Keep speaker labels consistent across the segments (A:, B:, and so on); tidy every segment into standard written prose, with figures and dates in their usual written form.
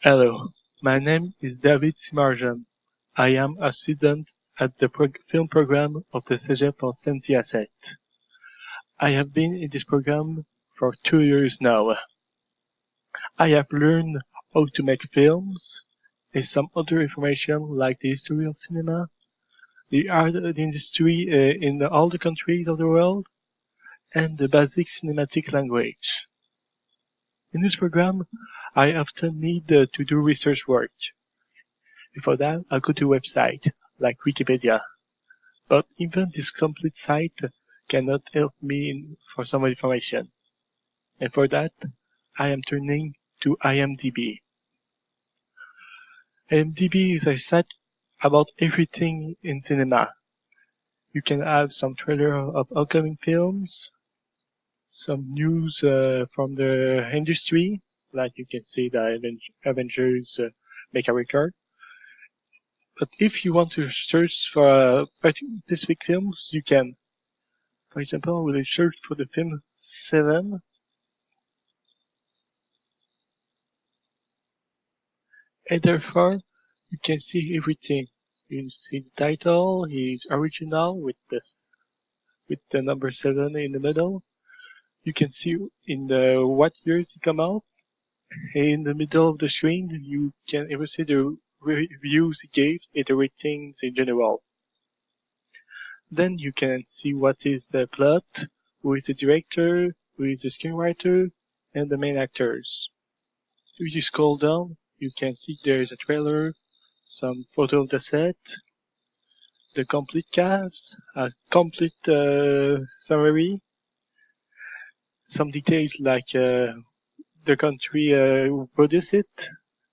A: Hello, my name is David Simard-Jean. I am a student at the film program of the Cégep en Saint-Hyacinthe. I have been in this program for 2 years now. I have learned how to make films and some other information like the history of cinema, the art industry in all the countries of the world, and the basic cinematic language. In this program, I often need to do research work. Before that, I go to a website like Wikipedia. But even this complete site cannot help me for some information. And for that, I am turning to IMDB. IMDB is a site about everything in cinema. You can have some trailer of upcoming films, some news from the industry, like you can see the Avengers make a record. But if you want to search for specific films, you can. For example, we will search for the film 7. And therefore, you can see everything. You see the title is original with the number 7 in the middle. You can see in what years it come out. In the middle of the screen, you can even see the reviews it gave and the ratings in general. Then you can see what is the plot, who is the director, who is the screenwriter, and the main actors. If you scroll down, you can see there is a trailer, some photo of the set, the complete cast, a complete summary, some details like the country who produced it,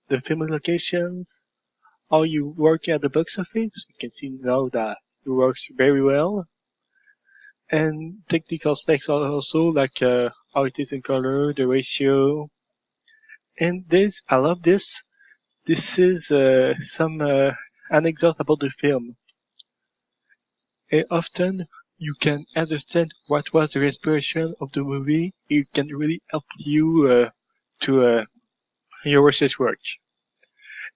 A: the film locations, how you work at the box office. You can see now that it works very well. And technical specs also, like how it is in color, the ratio. And I love this. This is some anecdote about the film. And often you can understand what was the inspiration of the movie. It can really help you to your research work.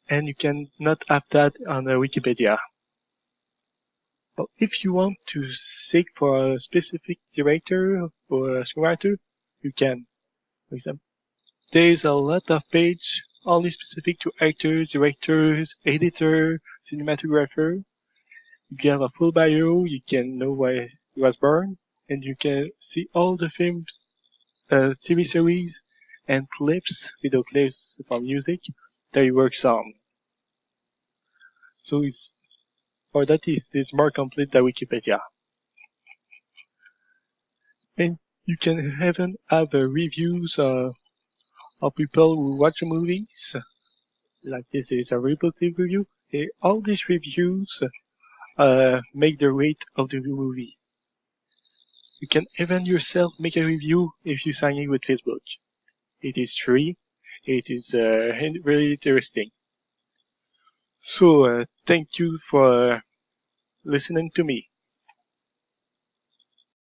A: And you can not have that on Wikipedia. But if you want to seek for a specific director or a screenwriter, you can. For example, there is a lot of pages only specific to actors, directors, editor, cinematographer. You can have a full bio, you can know where he was born, and you can see all the films, TV series, and clips, video clips from music that he works on. So it's more complete than Wikipedia. And you can even have reviews of people who watch movies. Like this is a positive review. And all these reviews make the rate of the movie. You can even yourself make a review if you sign in with Facebook. It is free. It is really interesting. So thank you for listening to me.